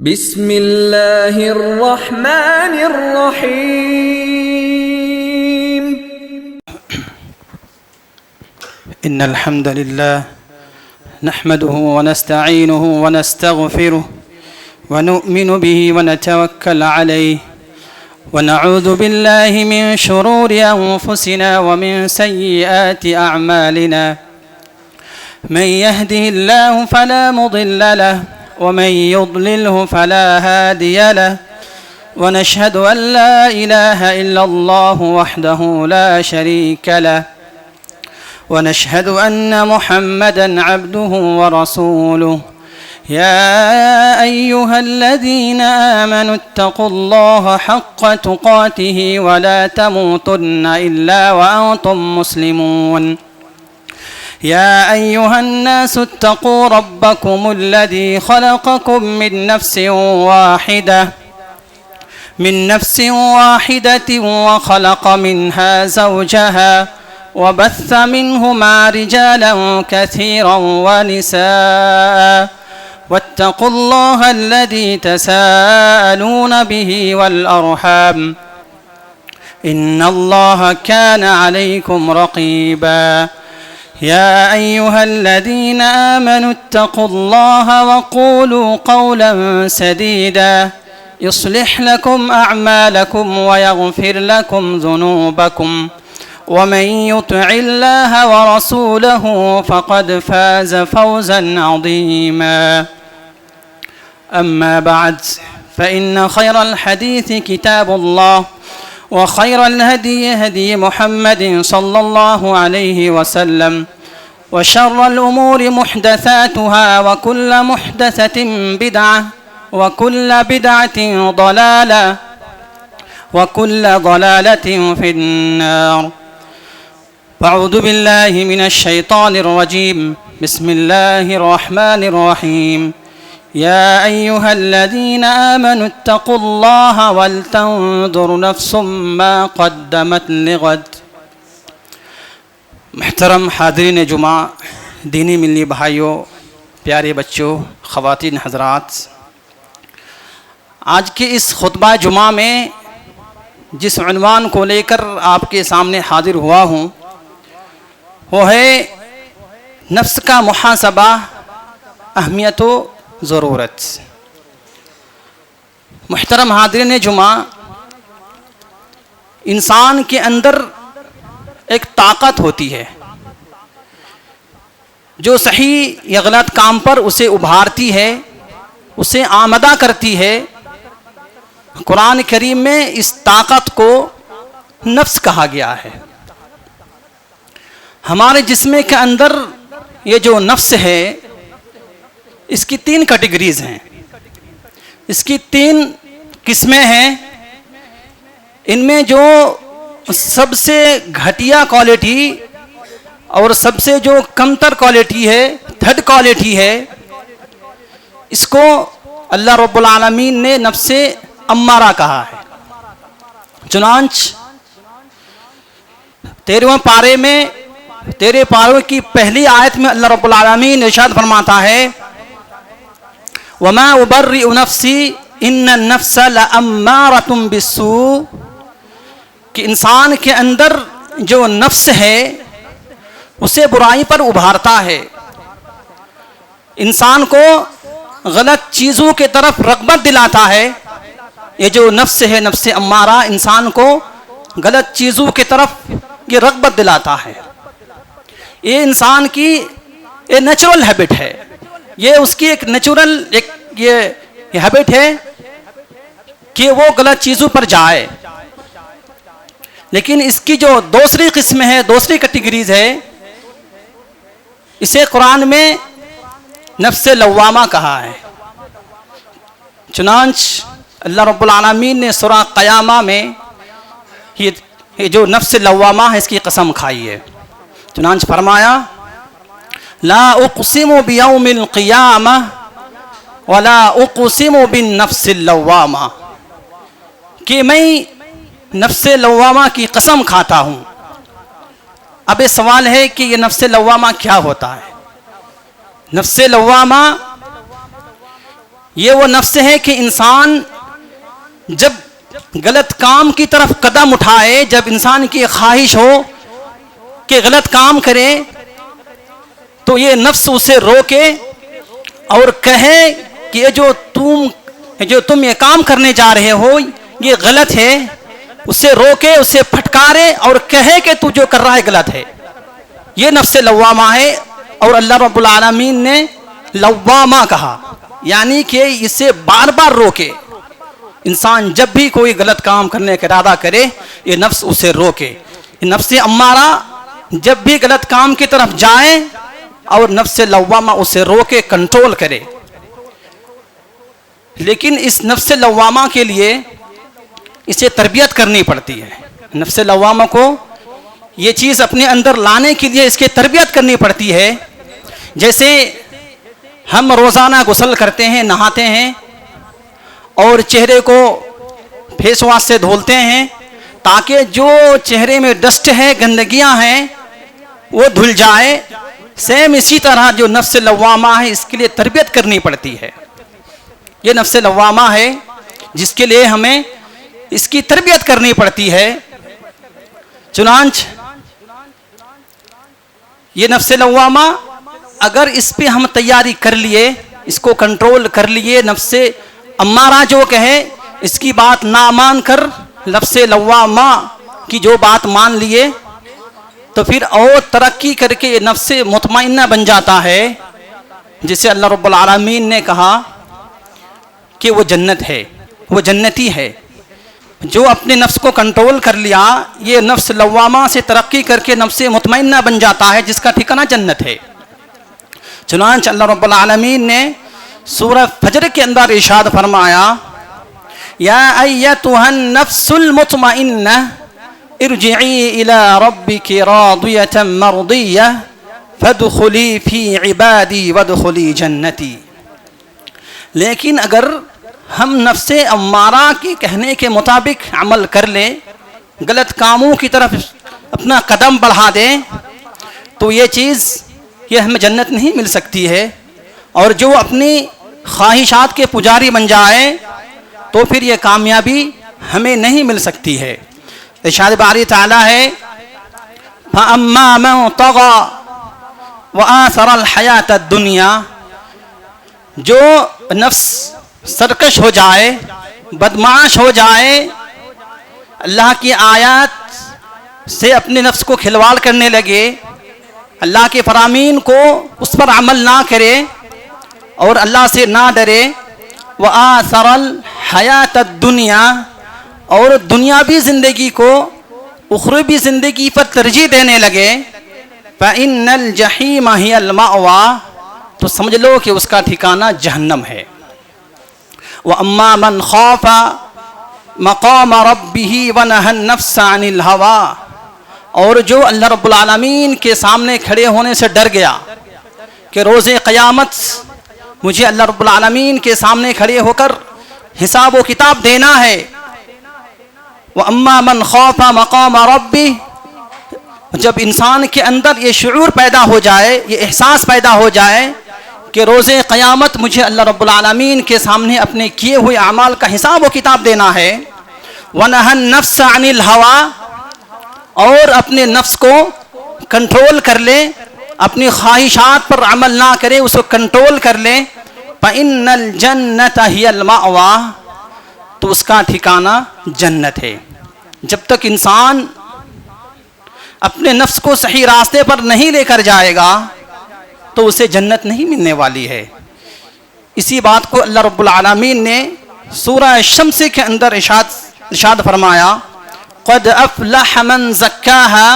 बिस्मिल्लाहिर्रहमानिर्रहीम। इन्नल हम्दुलिल्लाह नहमदुहु व नस्तईनुहु व नस्तगफिरुहु व नु'मिनु बिही व नतवक्कलु अलैहि व नऊज़ु बिल्लाहि मिन शुरूरि अनफुसिना व मिन सय्यिआति अअमालिना मन यहदिहिल्लाहु फला मुदिल्ल लहु व मन युद्लिलहु फला हादिय लहु व नशहदु अन ला इलाहा इल्लल्लाहु वहदहु ला शरीक लहु व नशहदु अन्न मुहम्मदन अब्दुहु व रसूलुहु या अय्युहल्लज़ीना आमनु इत्तक़ुल्लाहा हक़्क़ तुक़ातिहि व ला तमूतुन्न इल्ला व अंतुम मुस्लिमून या अय्युहन्नासु इत्तक़ू रब्बकुमुल्लज़ी ख़लक़कुम मिन नफ्सिन वाहिदतिन व ख़लक़ मिन्हा ज़ौजहा वबस्स मिन्हुमा रिजालन कसीरन व निसाअ वत्तक़ुल्लाहा अल्लज़ी तसाअलून बिही वल अर्हाम इन्नल्लाहा कान अलैकुम रक़ीबा या अय्युहल्लज़ीना आमनु इत्तक़ुल्लाहा वक़ूलू क़ौलन सदीदा युस्लिह लकुम अअमालकुम व यग़फिर लकुम ज़ुनूबकुम वमन युतिइल्लाह व रसूलहु फ़क़द फ़ाज़ फ़ौज़न अज़ीमा अम्मा बअद फ़इन्न ख़ैरल हदीस किताबुल्लाह व ख़ैरल हदी हदी मुहम्मदिन सल्लल्लाहु अलैहि वसल्लम व शर्रल उमूरि मुहदसातुहा व कुल्ल मुहदसतिन बिदअह व कुल्ल बिदअतिन ज़लालह व कुल्ल ज़लालतिन फ़िन्नार अऊज़ु बिल्लाहि मिनश शैतानिर रजीम बिस्मिल्लाहिर रहमानिर रहीम या अय्युहल्लज़ीना आमनु इत्तक़ुल्लाहा वल तंज़ुर नफ्सुम मा क़द्दमत लिग़द। मुहतरम हाज़रीन जुमा, दीनी मिल्ली भाइयों, प्यारे बच्चों, ख़वातीन हज़रात, आज के इस खुतबा जुमा में जिस उन्वान को लेकर आपके सामने हाजिर हुआ हूँ वो है नफ्स का मुहासबा, अहमियत व ज़रूरत। मुहतरम हाज़रीन जुमा, इंसान के अंदर एक ताकत होती है जो सही या गलत काम पर उसे उभारती है, उसे आमदा करती है। कुरान करीम में इस ताकत को नफ्स कहा गया है। हमारे जिस्म के अंदर ये जो नफ्स है इसकी 3 कैटेगरीज हैं, इसकी 3 किस्में हैं। इनमें जो सबसे घटिया क्वालिटी और सबसे जो कमतर क्वालिटी है, थर्ड क्वालिटी है, इसको अल्लाह रब्बुल आलमीन ने नफ्से अम्मारा कहा है। चुनांच 13वें पारे में 13 पारों की पहली आयत में अल्लाह रब्बुल आलमीन इरशाद फरमाता है वमा उबर्रिउ नफ्सी इन्नन नफ्स लअम्मारतुम बिस्सू, कि इंसान के अंदर जो नफ्स है उसे बुराई पर उभारता है, इंसान को गलत चीज़ों की तरफ रग़बत दिलाता है। ये जो नफ्स है, नफ्स अम्मारा, इंसान को गलत चीज़ों की तरफ ये रग़बत दिलाता है। ये इंसान की ये नेचुरल हैबिट है, ये उसकी एक नेचुरल ये हैबिट है कि वो गलत चीज़ों पर जाए। लेकिन इसकी जो दूसरी किस्म है, दूसरी कैटेगरीज है, इसे कुरान में नफ्स लव्वामा कहा है। चुनांच अल्लाह रब्बुल आलमीन ने सूरा क़यामा में ये जो नफ्स लव्वामा है इसकी कसम खाई है। चुनांच फरमाया ला उक़सिमु बियौमिल क़ियामा वला उक़सिमु बिन नफ्सिल लव्वामा, कि मैं नफ्स लव्वामा की कसम खाता हूँ। अब ये सवाल है कि ये नफ्स लव्वामा क्या होता है। नफ्स लव्वामा ये वो नफ्स है कि इंसान जब गलत काम की तरफ कदम उठाए, जब इंसान की ख्वाहिश हो कि गलत काम करे, तो ये नफ्स उसे रोके और कहे कि ये जो तुम ये काम करने जा रहे हो ये गलत है, उसे रोके, उसे फटकारे और कहे कि तू जो कर रहा है गलत है। ये नफ्स लव्वामा है। और अल्लाह रब्बुल आलमीन ने लव्वामा कहा, यानी कि इसे बार बार रोके। इंसान जब भी कोई गलत काम करने का इरादा करे, ये नफ्स उसे रोके। नफ्स अम्मारा जब भी गलत काम की तरफ जाए और नफ्स लव्वामा उसे रोके, कंट्रोल करे। लेकिन इस नफ्स लव्वामा के लिए इसे तरबियत करनी पड़ती है। नफ्स लव्वामा को ये चीज़ अपने अंदर लाने के लिए इसकी तरबियत करनी पड़ती है। जैसे हम रोज़ाना गुस्ल करते हैं, नहाते हैं और चेहरे को फेस वॉश से धुलते हैं ताकि जो चेहरे में डस्ट है, गंदगियां हैं, वो धुल जाए। सेम इसी तरह जो नफ्स लव्वामा है, इसके लिए तरबियत करनी पड़ती है। ये नफ्स लव्वामा है जिसके लिए हमें इसकी तरबियत करनी पड़ती है। चुनांच ये नफ्स लव्वामा अगर इस पे हम तैयारी कर लिए, इसको कंट्रोल कर लिए, नफ्स अम्मारा जो कहे इसकी बात ना मान कर नफ्स लव्वामा की जो बात मान लिए, तो फिर और तरक्की करके ये नफ्स मुतमइन्ना बन जाता है। जिसे अल्लाह रब्बुल आलमीन ने कहा कि वो जन्नत है, वो जन्नती है। जो अपने नफ्स को कंट्रोल कर लिया, ये नफ्स लव्वामा से तरक्की करके नफ्स मुतमइन्ना बन जाता है, जिसका ठिकाना जन्नत है। चुनांच अल्लाह रब्बुल आलमीन ने सूरह फजर के अंदर इरशाद फरमाया, या अय्यतुहन नफ्सुल मुतमइन्ना इरजिई इला रब्बिकी रादियतन मर्दिय्या फदखुली फी इबादी वदखुली जन्नती। लेकिन अगर हम नफ्से अम्मारा के कहने के मुताबिक अमल कर लें, गलत कामों की तरफ अपना कदम बढ़ा दें, तो ये चीज़ ये हमें जन्नत नहीं मिल सकती है। और जो अपनी ख्वाहिशात के पुजारी बन जाए तो फिर ये कामयाबी हमें नहीं मिल सकती है। इरशाद बारी ताला है, फअम्मा मन तग़ा व आसरल हयात दुनिया, जो नफ्स सरकश हो जाए, बदमाश हो जाए, अल्लाह की आयत से अपने नफ्स को खिलवाड़ करने लगे, अल्लाह के फरामीन को उस पर अमल ना करे और अल्लाह से ना डरे, व आसरल हयात दुनिया, और दुनियावी ज़िंदगी को उखरवी ज़िंदगी पर तरजीह देने लगे, फ़इन्नल जहीम हियल मअवा, तो समझ लो कि उसका ठिकाना जहन्नम है। व अम्मा मन खौफा मक़ाम रब्बिही व नहन नफ्स अनिल हवा, और जो अल्लाह रब्बुल आलमीन के सामने खड़े होने से डर गया कि रोज़े क़यामत मुझे अल्लाह रब्बुल आलमीन के सामने खड़े होकर हिसाब व किताब देना है। व अम्मा मन खौफा मक़ाम रब्बी, जब इंसान के अंदर ये शुऊर पैदा हो जाए, ये एहसास पैदा हो जाए कि रोज़े क़यामत मुझे अल्लाह रब्बुल आलमीन के सामने अपने किए हुए अमाल का हिसाब व किताब देना है। व नहन नफ्स अनिल हवा, और अपने नफ्स को कंट्रोल कर ले, अपनी ख्वाहिशात पर अमल ना करे, उसको कंट्रोल कर ले, फ़इन्नल जन्नत हियल मअवा, तो उसका ठिकाना जन्नत है। जब तक इंसान अपने नफ्स को सही रास्ते पर नहीं लेकर जाएगा तो उसे जन्नत नहीं मिलने वाली है। इसी बात को अल्लाह रब्बुल आलमीन ने सूरह शम्स के अंदर इरशाद फरमाया, क़द अफ़लह मन ज़क्काहा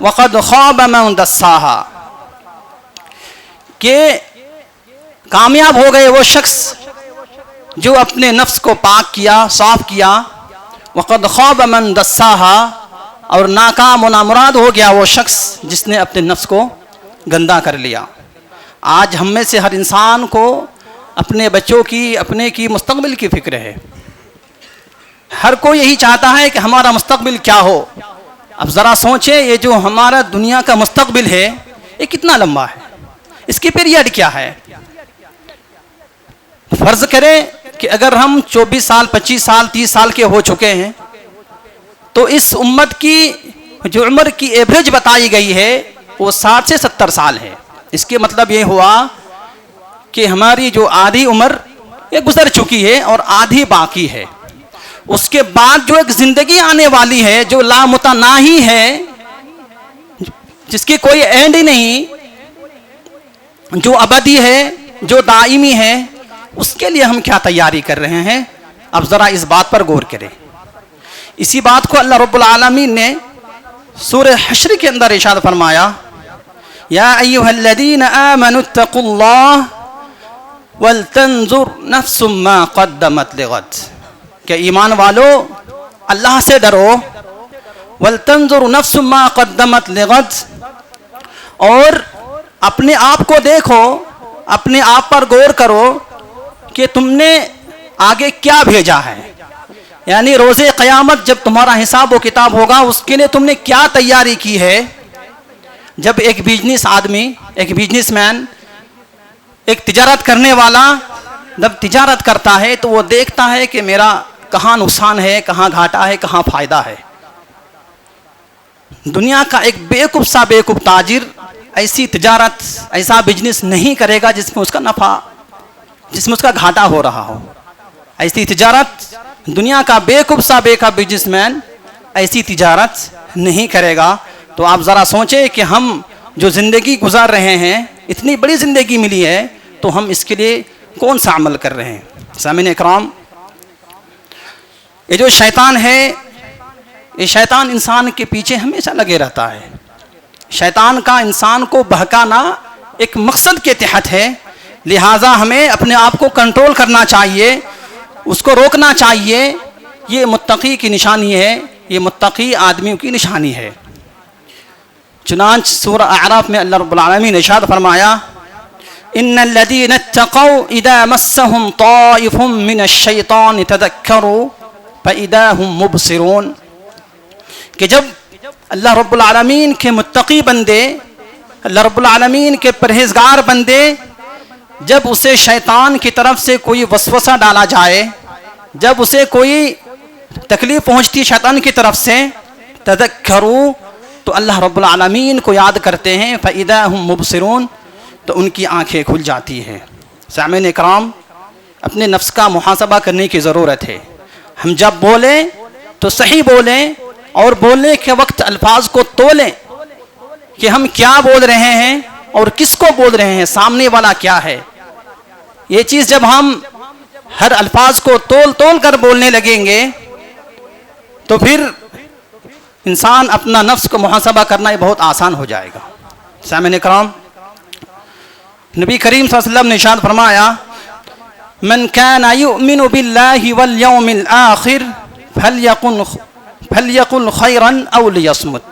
व क़द ख़ाब मन दस्साहा, कि कामयाब हो गए वो शख्स जो अपने नफ्स को पाक किया, साफ किया, व क़द ख़ाब मन दस्साहा, और नाकाम व नामुराद हो गया वो शख्स जिसने अपने नफ्स को गंदा कर लिया। आज हम में से हर इंसान को अपने बच्चों की, अपने की मुस्तक़बिल की फ़िक्र है। हर कोई यही चाहता है कि हमारा मुस्तक़बिल क्या हो। अब ज़रा सोचें, ये जो हमारा दुनिया का मुस्तक़बिल है ये कितना लंबा है, इसकी पीरियड क्या है। फर्ज करें कि अगर हम 24 साल 25 साल 30 साल के हो चुके हैं तो इस उम्मत की जो उम्र की एवरेज बताई गई है वो 60 से 70 साल है। इसके मतलब ये हुआ कि हमारी जो आधी उम्र ये गुजर चुकी है और आधी बाकी है। उसके बाद जो एक जिंदगी आने वाली है जो लामुतनाही है, जिसकी कोई एंड ही नहीं, जो अबदी है, जो दाइमी है, उसके लिए हम क्या तैयारी कर रहे हैं? अब जरा इस बात पर गौर करें। इसी बात को अल्लाह रब्बुल आलमीन ने सूरह हश्र के अंदर इरशाद फरमाया, या अय्युहल्लज़ीना आमनुत्तकुल्लाह वलतंजुर नफ्सुम मा क़द्दमत लिग़द, कि ईमान वालो अल्लाह से डरो, वलतंजुर नफ्सुम मा क़द्दमत लिग़द, और अपने आप को देखो, अपने आप पर गौर करो कि तुमने आगे क्या भेजा है। यानी रोज़े क़यामत जब तुम्हारा हिसाब व किताब होगा उसके लिए तुमने क्या तैयारी की है। जब एक बिजनेस आदमी, एक बिजनेसमैन, एक तिजारत करने वाला जब तिजारत करता है तो वो देखता है कि मेरा कहाँ नुकसान है, कहाँ घाटा है, कहाँ फ़ायदा है। दुनिया का एक बेवकूफ़ सा बेवकूफ़ ताजिर ऐसी तिजारत, ऐसा बिजनेस नहीं करेगा जिसमें उसका नफ़ा, जिसमें उसका घाटा हो रहा हो। ऐसी तिजारत दुनिया का बेवकूफ़ सा बेवकूफ़ बिजनेसमैन ऐसी तिजारत नहीं करेगा। तो आप ज़रा सोचें कि हम जो ज़िंदगी गुजार रहे हैं, इतनी बड़ी ज़िंदगी मिली है, तो हम इसके लिए कौन सा अमल कर रहे हैं। सामीन इकराम, ये जो शैतान है, ये शैतान इंसान के पीछे हमेशा लगे रहता है। शैतान का इंसान को बहकाना एक मकसद के तहत है, लिहाजा हमें अपने आप को कंट्रोल करना चाहिए, उसको रोकना चाहिए। ये मुत्तकी की निशानी है, ये मुत्तकी आदमियों की निशानी है। चुनांच सूरह अअराफ में अल्लाह रब्बुल आलमीन ने इरशाद फरमाया, इन्नल्लज़ीना इत्तक़ौ इज़ा मस्सहुम ताइफ़ुम मिनश्शैतानि तज़क्करू फ़इज़ा हुम मुबसिरून, कि जब अल्लाह रब्बुल आलमीन के मुत्तकी बंदे, अल्लाह रब्बुल आलमीन के परहेज़गार बंदे, जब उसे शैतान की तरफ से कोई वसवसा डाला जाए, जब उसे कोई तकलीफ़ पहुँचती शैतान की तरफ से, तज़क्करू, तो अल्लाह रब्बुल आलमीन को याद करते हैं, फ़इज़ा हुम मुबसिरून, तो उनकी आँखें खुल जाती हैं। सामीन इकराम, अपने नफ्स का मुहासबा करने की ज़रूरत है। हम जब बोलें तो सही बोलें और बोलने के वक्त अल्फाज को तोलें कि हम क्या बोल रहे हैं और किसको बोल रहे हैं, सामने वाला क्या है। ये चीज़ जब हम हर अल्फाज को तोल तोल कर बोलने लगेंगे तो फिर इंसान अपना नफ्स को मुहासबा करना ये बहुत आसान हो जाएगा। सामीन इकराम, नबी करीम सल्लल्लाहु अलैहि वसल्लम ने इरशाद फरमाया, मन काना युमिनु बिल्लाहि वल यौमिल आखिर फलयकुल खैरन औ लियस्मुत,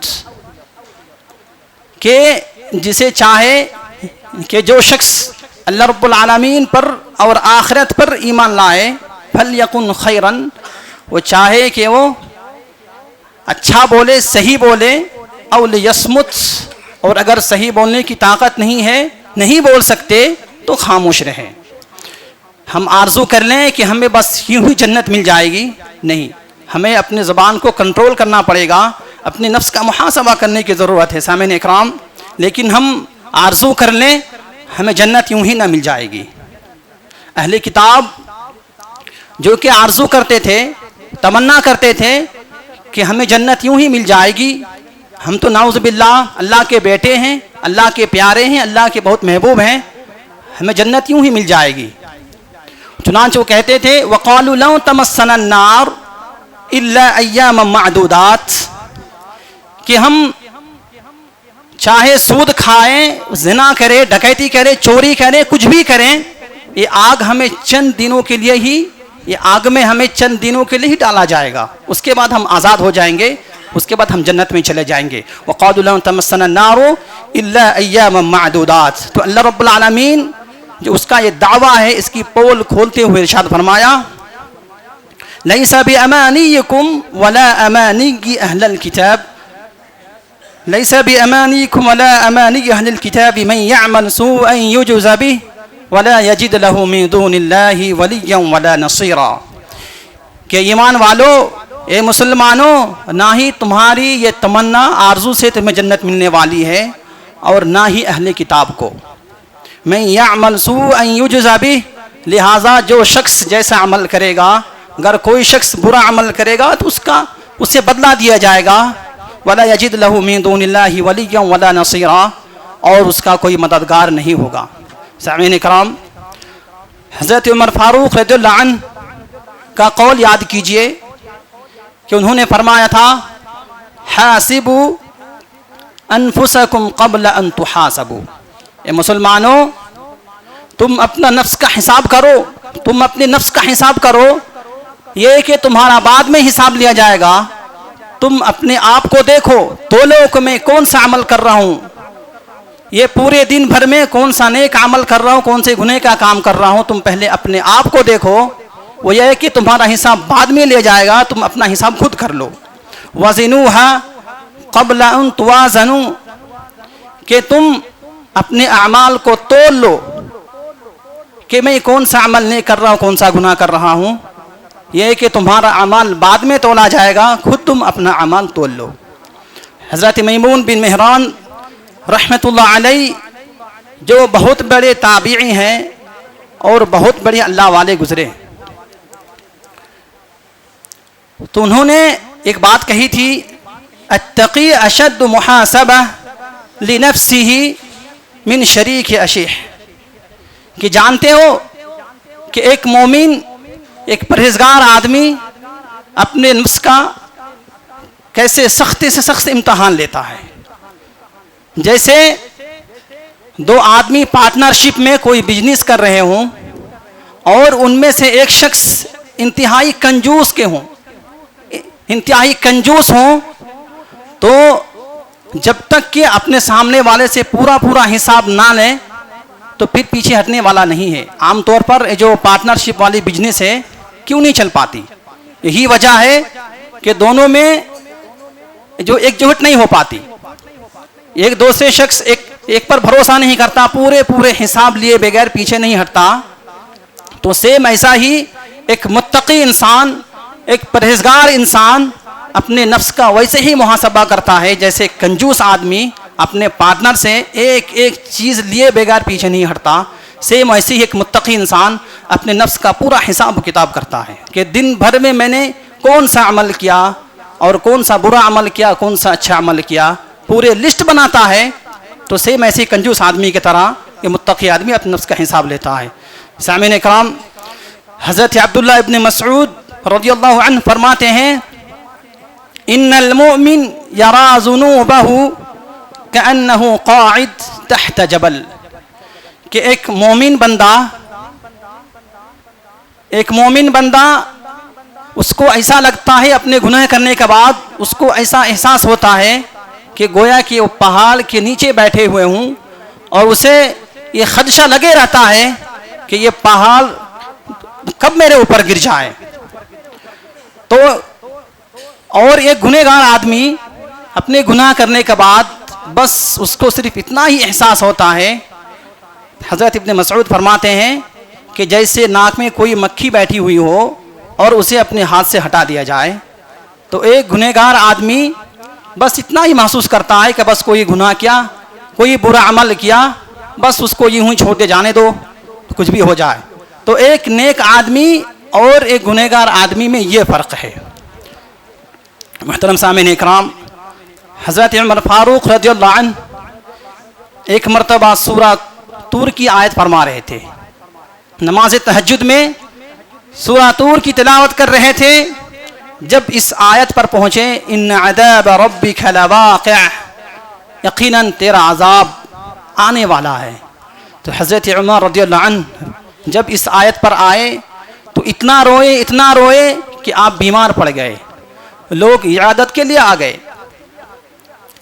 के जिसे चाहे कि जो शख्स अल्लाह रब्बुल आलमीन पर और आखिरत पर ईमान लाए, फलयकुन खैरन, वो चाहे कि वो अच्छा बोले, सही बोले, औ लियस्मुत, और अगर सही बोलने की ताकत नहीं है, नहीं बोल सकते, तो खामोश रहें। हम आरज़ू कर लें कि हमें बस यूं ही जन्नत मिल जाएगी, नहीं, हमें अपने ज़बान को कंट्रोल करना पड़ेगा, अपने नफ्स का मुहासबा करने की ज़रूरत है। सामीन इकराम, लेकिन हम आरज़ू कर लें हमें जन्नत यूं ही ना मिल जाएगी। अहले किताब जो कि आरज़ू करते थे, तमन्ना करते थे कि हमें जन्नत यूं ही मिल जाएगी, हम तो नाउज़ बिल्लाह अल्लाह के बेटे हैं, अल्लाह के प्यारे हैं, अल्लाह के बहुत महबूब हैं, हमें जन्नत यूं ही मिल जाएगी। चुनांच वो कहते थे, वक़ालू लौ तमस्सना अन्नार इल्ला अय्यामम मअदूदात, कि हम चाहे सूद खाएं, जिना करें, डकैती करें, चोरी करें, कुछ भी करें, ये आग हमें चंद दिनों के लिए ही, ये आग में हमें चंद दिनों के लिए ही डाला जाएगा, उसके बाद हम आज़ाद हो जाएंगे, उसके बाद हम जन्नत में चले जाएंगे। वक़ालू लौ तमस्सना अन्नार इल्ला अय्यामम मअदूदात, तो अल्लाह रब्बुल आलमीन जो उसका ये दावा है, इसकी पोल खोलते हुए इरशाद फरमाया, लैसा बिअमानियकुम वला अमानी अहलल किताब, लैसा बिअमानियकुम वला अमानी अहलल किताब मन यअमल सूअन युजज़ बिही वला यजिद लहू मिन दूनिल्लाहि वलिय्यन वला नसीरा। कि ईमान वालों, ए मुसलमानों, ना ही तुम्हारी ये तमन्ना आरजू से तुम्हें जन्नत मिलने वाली है और ना ही अहले किताब को। मैं यअमल सूअन युजज़ा बिह, लिहाजा जो शख्स जैसा अमल करेगा, अगर कोई शख्स बुरा अमल करेगा तो उससे बदला दिया जाएगा। वला यजिद लहू मिन दूनिल्लाहि वलिय्यन वला नसीरा, और उसका कोई मददगार नहीं होगा। सामीन इकराम, हज़रत उमर फारूक रज़ियल्लाहु अन्हु का कौल याद कीजिए कि उन्होंने फरमाया था, हासिबू अनफुसकुम क़ब्ल अन तुहासबू। ए मुसलमानों, तुम अपना नफ्स का हिसाब करो, तुम अपने नफ्स का हिसाब करो, ये कि तुम्हारा बाद में हिसाब लिया जाएगा। तुम अपने आप को देखो, तोलो कि मैं कौन सा अमल कर रहा हूँ, ये पूरे दिन भर में कौन सा नेक अमल कर रहा हूँ, कौन से गुनाह का काम कर रहा हूँ। तुम पहले अपने आप को देखो, वो यह है कि तुम्हारा हिसाब बाद में ले जाएगा, तुम अपना हिसाब खुद कर लो। वज़िनूहा क़ब्ल अन तुवाज़नू, कि तुम अपने अमाल को तोल लो कि मैं कौन सा अमल नहीं कर रहा हूँ, कौन सा गुनाह कर रहा हूँ। यह है कि तुम्हारा अमाल बाद में तोला जाएगा, खुद तुम अपना अमाल तोल लो। हज़रत मैमून बिन मेहरान रहमतुल्लाह अलैह, जो बहुत बड़े ताबीई हैं और बहुत बड़े अल्लाह वाले गुजरे, तो उन्होंने एक बात कही थी, अत्तक़ी अशद्दु मुहासबा लिनफ्सिही मिन शरीक अशीह। कि जानते हो कि एक मोमिन, एक परहेजगार आदमी अपने नफ्स का कैसे सख्ती से सख्त इम्तहान लेता है। जैसे दो आदमी पार्टनरशिप में कोई बिजनेस कर रहे हों और उनमें से एक शख्स इंतहाई कंजूस के हों, इंतहाई कंजूस हों, तो जब तक कि अपने सामने वाले से पूरा हिसाब ना लें तो फिर पीछे हटने वाला नहीं है। आमतौर पर जो पार्टनरशिप वाली बिजनेस है क्यों नहीं चल पाती, यही वजह है कि दोनों में जो एकजुट नहीं हो पाती। एक दूसरे शख्स एक पर भरोसा नहीं करता, पूरे हिसाब लिए बगैर पीछे नहीं हटता। तो सेम ऐसा ही एक मुत्तकी इंसान, एक परहेजगार इंसान अपने नफ्स का वैसे ही मुहासबा करता है जैसे कंजूस आदमी अपने पार्टनर से एक चीज़ लिए बगैर पीछे नहीं हटता। सेम ऐसे ही एक मुत्तकी इंसान अपने नफ्स का पूरा हिसाब किताब करता है कि दिन भर में मैंने कौन सा अमल किया और कौन सा बुरा अमल किया, कौन सा अच्छा अमल किया, पूरे लिस्ट बनाता है। तो सेम ऐसे कंजूस आदमी की तरह ये मुत्तकी आदमी अपने नफ्स का हिसाब लेता है। सामीन इकराम, हज़रत अब्दुल्लाह इब्न मसऊद रज़ियल्लाहु अन्हु फरमाते हैं, इन्नल मुमिन यरा ज़ुनूबहु कअन्नहु क़ाइद तहत जबल। कि एक मोमिन बंदा उसको ऐसा लगता है अपने गुनाह करने के बाद उसको ऐसा एहसास होता है कि गोया कि वो पहाड़ के नीचे बैठे हुए हूँ और उसे ये खदशा लगे रहता है कि ये पहाड़ कब मेरे ऊपर गिर जाए। तो और एक गुनहगार आदमी अपने गुनाह करने के बाद बस उसको सिर्फ इतना ही एहसास होता है, हज़रत इब्न मसऊद फरमाते हैं कि जैसे नाक में कोई मक्खी बैठी हुई हो और उसे अपने हाथ से हटा दिया जाए। तो एक गुनहगार आदमी बस इतना ही महसूस करता है कि बस कोई गुनाह किया, कोई बुरा अमल किया, बस उसको यूं ही छोड़ के जाने दो, तो कुछ भी हो जाए। तो एक नेक आदमी और एक गुनहगार आदमी में ये फ़र्क है। मुहतरम सामीन इकराम, हज़रत उमर फारूक रज़ियल्लाहु अन्हु एक मरतबा सूरा तूर की आयत फरमा रहे थे, नमाज तहज्जुद में सूरा तूर की तिलावत कर रहे थे। जब इस आयत पर पहुँचे, इन्न अज़ाब रब्बिका लवाक़िअ, यकीनन तेरा अज़ाब आने वाला है। तो हज़रत उमर रज़ियल्लाहु अन्हु जब इस आयत पर आए तो इतना रोए कि आप बीमार पड़ गए, लोग इयादत के लिए आ गए।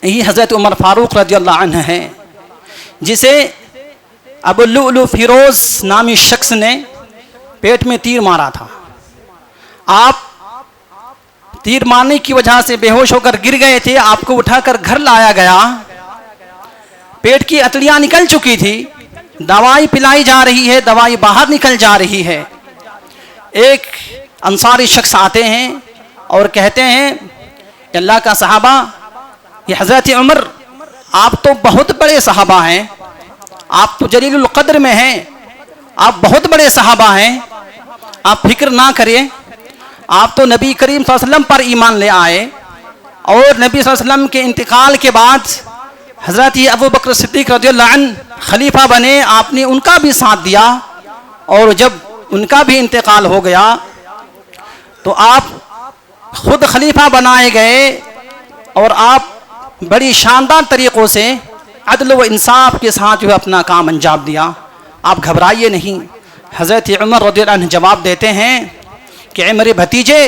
यही हज़रत उमर फारूक रज़ियल्लाहु अन्हु हैं जिसे अबू लुअलु फ़िरोज़ नामी शख्स ने पेट में तीर मारा था। आप तीर मारने की वजह से बेहोश होकर गिर गए थे, आपको उठाकर घर लाया गया। पेट की अतड़ियाँ निकल चुकी थी दवाई पिलाई जा रही है, दवाई बाहर निकल जा रही है। एक अंसारी शख्स आते हैं और कहते हैं, अल्लाह का सहाबा, ये हज़रत उमर, आप तो बहुत बड़े सहाबा हैं, आप तो जलीलुल क़द्र में हैं, आप बहुत बड़े सहाबा हैं, आप फिक्र ना करिए, आप तो नबी करीम सल्लल्लाहु अलैहि वसल्लम पर ईमान ले आए और नबी सल्लल्लाहु अलैहि वसल्लम के इंतकाल के बाद हज़रत अबू बकर सिद्दीक़ रज़ियल्लाहु अन्हु खलीफा बने, आपने उनका भी साथ दिया और जब उनका भी इंतकाल हो गया तो आप खुद खलीफा बनाए गए और आप बड़ी शानदार तरीक़ों से अदल व इंसाफ के साथ जो है अपना काम अंजाम दिया। आप घबराइए नहीं। हज़रत उमर रज़ियल्लाहु अन्हु जवाब देते हैं कि मेरे भतीजे,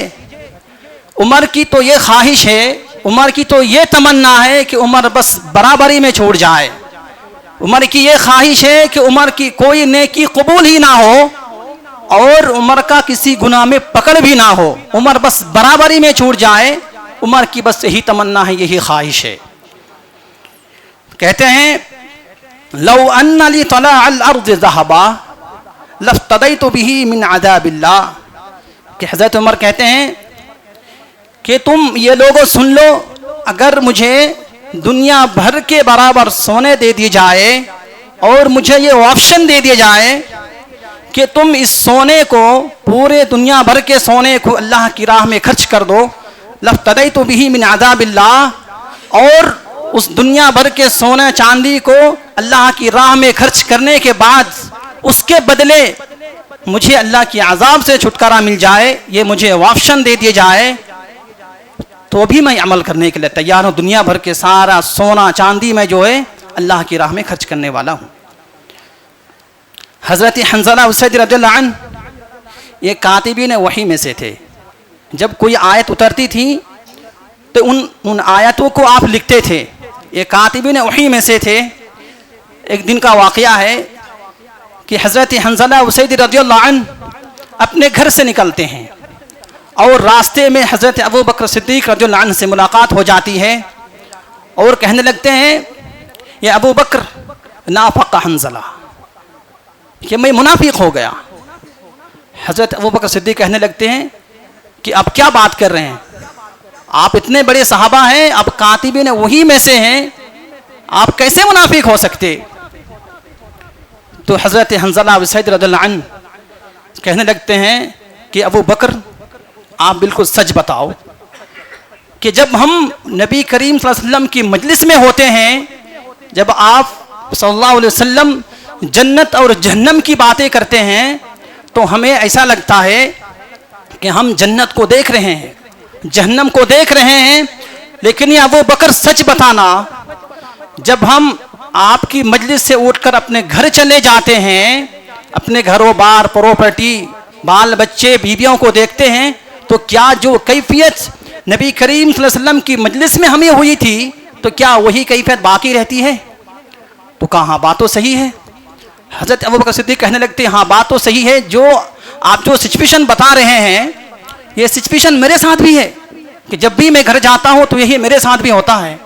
उमर की तो ये ख्वाहिश है, उमर की तो ये तमन्ना है कि उमर बस बराबरी में छोड़ जाए। उमर की ये ख्वाहिश है कि उमर की कोई नेकी कबूल ही ना हो और उमर का किसी गुनाह में पकड़ भी ना हो, उमर बस बराबरी में छूट जाए। उमर की बस यही तमन्ना है, यही ख्वाहिश है। कहते हैं लौ अन्ना ली तला अल अर्ज़ ज़हबा लफ्तदैतु बिही मिन अज़ाबिल्लाह, कि हज़रत उमर कहते हैं कि तुम ये लोगों सुन लो, अगर मुझे दुनिया भर के बराबर सोने दे दिए जाए और मुझे ये ऑप्शन दे दिया जाए कि तुम इस सोने को, पूरे दुनिया भर के सोने को अल्लाह की राह में खर्च कर दो, लफ्तदैतु बिही मिन अज़ाबिल्लाह, और उस दुनिया भर के सोने चांदी को अल्लाह की राह में खर्च करने के बाद उसके बदले मुझे अल्लाह की अज़ाब से छुटकारा मिल जाए, ये मुझे ऑप्शन दे दिए जाए, तो भी मैं अमल करने के लिए तैयार हूँ। दुनिया भर के सारा सोना चांदी मैं जो है अल्लाह की राह में खर्च करने वाला हूँ। हज़रत हंज़ला उसैदी रज़ियल्लाहु अन्हु ये कातिबीन वही में से थे। जब कोई आयत उतरती थी तो उन आयतों को आप लिखते थे। ये कातिबीन वही में से थे। एक दिन का वाक़या है कि हज़रत हंज़ला उसैदी रज़ियल्लाहु अन्हु अपने घर से निकलते हैं और रास्ते में हज़रत अबू बकर सिद्दीक़ रज़ियल्लाहु अन्हु से मुलाकात हो जाती है और कहने लगते हैं, ये अबू बकर नाफ़क़ हंज़ला, कि मैं मुनाफिक हो गया। हज़रत अबू बकर सिद्दीक़ कहने लगते हैं कि आप क्या बात कर रहे हैं, आप इतने बड़े सहाबा हैं, आप कातिबीन वही में से हैं, आप कैसे मुनाफिक हो सकते। तो हज़रत हंज़ला उसैदी रज़ियल्लाहु अन्हु कहने लगते हैं कि अबू बकर, आप बिल्कुल सच बताओ कि जब हम नबी करीम सल्लल्लाहु अलैहि वसल्लम की मजलिस में होते हैं, जब आप सल्लल्लाहु अलैहि वसल्लम जन्नत और जहन्नम की बातें करते हैं, तो हमें ऐसा लगता है कि हम जन्नत को देख रहे हैं, जहन्नम को देख रहे हैं। लेकिन ये अबू बकर सच बताना, जब हम आपकी मजलिस से उठकर अपने घर चले जाते हैं, अपने घरों बार प्रॉपर्टी बाल बच्चे बीवियों को देखते हैं, तो क्या जो कैफियत नबी करीम सल्लल्लाहु अलैहि वसल्लम की मजलिस में हमें हुई थी, तो क्या वही कैफियत बाकी रहती है। तो कहा हाँ बात तो सही है। हज़रत अबू बकर सिद्दीक़ कहने लगते हैं, हाँ बात तो सही है, जो आप जो सिचुएशन बता रहे हैं, ये सिचुएशन मेरे साथ भी है कि जब भी मैं घर जाता हूँ तो यही मेरे साथ भी होता है।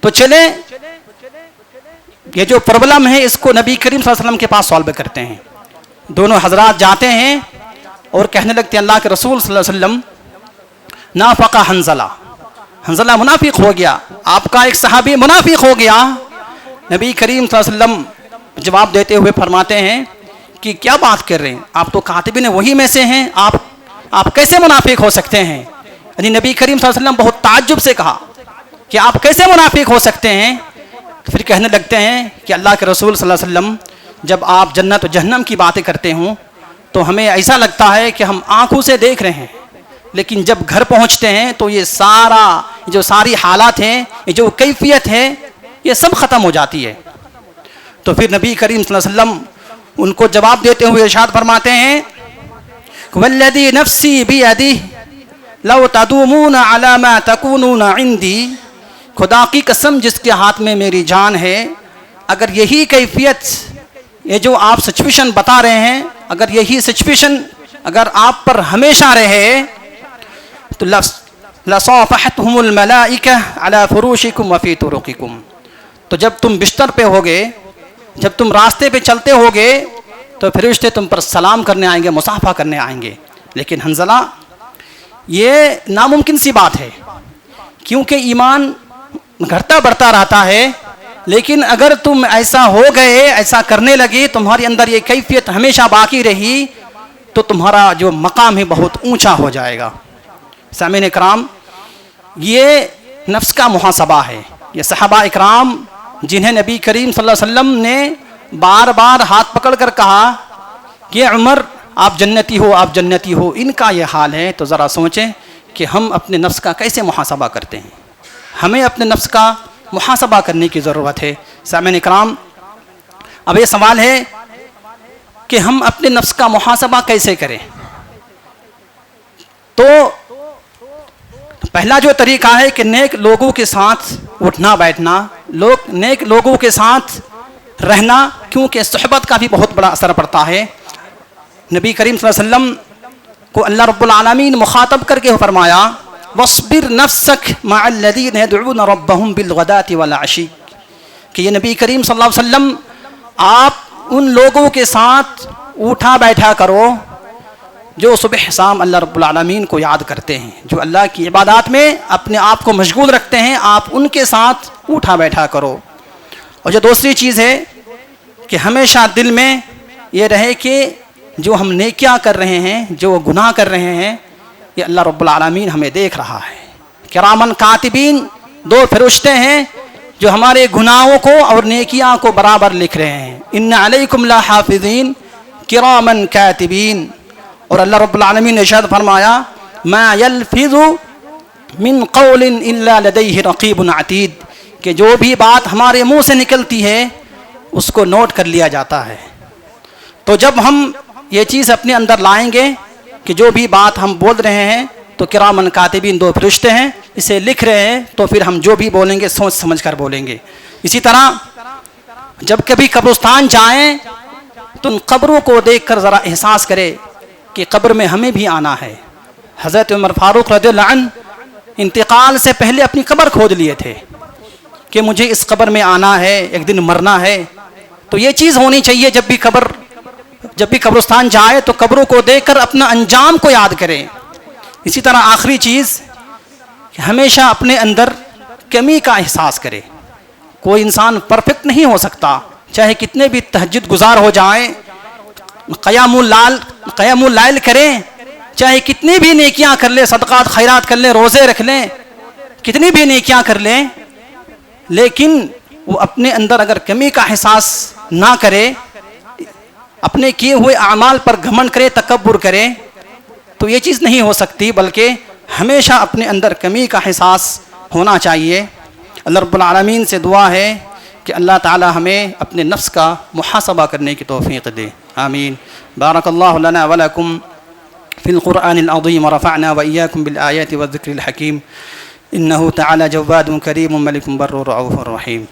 तो चले ये जो प्रॉब्लम है इसको नबी करीम सल्लल्लाहु अलैहि वसल्लम के पास सॉल्व करते हैं। दोनों हजरात जाते हैं और कहने लगते हैं, अल्लाह के रसूल सल्लल्लाहु अलैहि वसल्लम, नाफ़क़ा हंज़ला, हंज़ला मुनाफिक हो गया, आपका एक सहाबी मुनाफिक हो गया। नबी करीम सल्लल्लाहु अलैहि वसल्लम जवाब देते हुए फरमाते हैं कि क्या बात कर रहे हैं, आप तो कातिबीन वही में से हैं, आप कैसे मुनाफिक हो सकते हैं। यानी नबी करीम सल्लल्लाहु अलैहि वसल्लम बहुत ताज्जुब से कहा कि आप कैसे मुनाफिक हो सकते हैं। फिर कहने लगते हैं कि अल्लाह के रसूल सल्लल्लाहु अलैहि वसल्लम, जब आप जन्नत और जहन्नम की बातें करते हों तो हमें ऐसा लगता है कि हम आंखों से देख रहे हैं, लेकिन जब घर पहुंचते हैं तो ये जो सारी हालात हैं, ये जो कैफियत है, ये सब ख़त्म हो जाती है। तो फिर नबी करीम सल्लल्लाहु अलैहि वसल्लम उनको जवाब देते हुए इरशाद फरमाते हैं, वल्लज़ी नफ़्सी बियदिही लौ तदूमूना अला मा तकूनूना इंदी, खुदा की कसम जिसके हाथ में मेरी जान है, अगर यही कैफियत, ये जो आप सिचुएशन बता रहे हैं, अगर यही सिचुएशन अगर आप पर हमेशा रहे तो लसाफ़हतहुमुल मलाइका अला फुरूशिकुम व फी तुरुकिकुम, तो जब तुम बिस्तर पे होगे जब तुम रास्ते पे चलते होगे तो फरिश्ते तुम पर सलाम करने आएंगे, मुसाफा करने आएंगे। लेकिन हंज़ला, ये नामुमकिन सी बात है, क्योंकि ईमान घटता बढ़ता रहता है। लेकिन अगर तुम ऐसा हो गए, ऐसा करने लगे, तुम्हारे अंदर ये कैफियत हमेशा बाकी रही, तो तुम्हारा जो मकाम है बहुत ऊंचा हो जाएगा। सामीन इकराम, ये नफ्स का मुहासबा है। ये सहाबा इकराम जिन्हें नबी करीम सल्लल्लाहु अलैहि वसल्लम ने बार बार हाथ पकड़ कर कहा कि उमर आप जन्नती हो, आप जन्नती हो, इनका ये हाल है। तो ज़रा सोचें कि हम अपने नफ्स का कैसे मुहासबा करते हैं। हमें अपने नफ्स का मुहासबा करने की ज़रूरत है। सामीन इकराम, अब ये सवाल है कि हम अपने नफ्स का मुहासबा कैसे करें। तो पहला जो तरीका है कि नेक लोगों के साथ उठना बैठना, नेक लोगों के साथ रहना, क्योंकि सोहबत का भी बहुत बड़ा असर पड़ता है। नबी करीम सल्लल्लाहु अलैहि वसल्लम को अल्लाह रब्बुल आलमीन मुखातब करके फरमाया, वस्बिर नफ्सक मअल्लज़ीना यदऊना रब्बहुम बिलगदाति वल अशी, कि ये नबी करीम सल्लल्लाहु अलैहि वसल्लम आप उन लोगों के साथ उठा बैठा करो जो सुबह शाम अल्लाह रब्बुल आलमीन को याद करते हैं, जो अल्लाह की इबादत में अपने आप को मशगूल रखते हैं। आप उनके साथ उठा बैठा करो। और जो दूसरी चीज़ है कि हमेशा दिल में ये रहे कि जो हम नेकियां कर रहे हैं, जो गुनाह कर रहे हैं, ये अल्लाह रब्बुल आलमीन हमें देख रहा है। किरामन कातिबीन, दो फरिश्ते हैं जो हमारे गुनाहों को और नेकियां को बराबर लिख रहे हैं। इन्ना अलैकुम लहाफिज़ीन किरामन कातिबीन। और अल्लाह रब्बुल आलमीन ने इरशाद फरमाया, मा यल्फिज़ु मिन क़ौलिन इल्ला लदैहि रक़ीबुन अतीद, कि जो भी बात हमारे मुंह से निकलती है उसको नोट कर लिया जाता है। तो जब हम ये चीज़ अपने अंदर लाएंगे कि जो भी बात हम बोल रहे हैं तो किरामन कातिबीन, दो फरिश्ते हैं, इसे लिख रहे हैं, तो फिर हम जो भी बोलेंगे सोच समझ कर बोलेंगे। इसी तरह जब कभी कब्रिस्तान जाएं तो उन कब्रों को देखकर ज़रा एहसास करें कि कब्र में हमें भी आना है। हज़रत उमर फारूक रज़ियल्लाहु अन्हु इंतकाल से पहले अपनी कब्र खोद लिए थे कि मुझे इस कब्र में आना है, एक दिन मरना है। तो ये चीज़ होनी चाहिए, जब भी कब्रिस्तान जाए तो कब्रों को देखकर अपना अंजाम को याद करें। इसी तरह आखिरी चीज़, हमेशा अपने अंदर कमी का एहसास करें। कोई इंसान परफेक्ट नहीं हो सकता, चाहे कितने भी तहज्जुद गुजार हो जाएं, क़यामुल लैल करें, चाहे कितनी भी नेकियां कर लें, सदक़ात खैरात कर लें, रोज़े रख लें, कितनी भी नेकियां कर लें, लेकिन वो अपने अंदर अगर कमी का एहसास ना करे, अपने किए हुए आमाल पर घमंड करे, तकब्बुर करे, तो ये चीज़ नहीं हो सकती। बल्कि हमेशा अपने अंदर कमी का एहसास होना चाहिए। अल्लाह रब्बुल आलमीन से दुआ है कि अल्लाह ताला हमें अपने नफ्स का मुहासबा करने की तौफ़ीक़ दे। आमीन। बारकल्लाहु लना व लकुम फ़िल क़ुरआनिल अज़ीम व रफ़अना व इय्याकुम बिल आयाति व ज़िक्रिल हकीम। इन्नहु तआला जव्वादुन करीमुन मलिकुन बर्रुर रऊफ़ुर रहीम।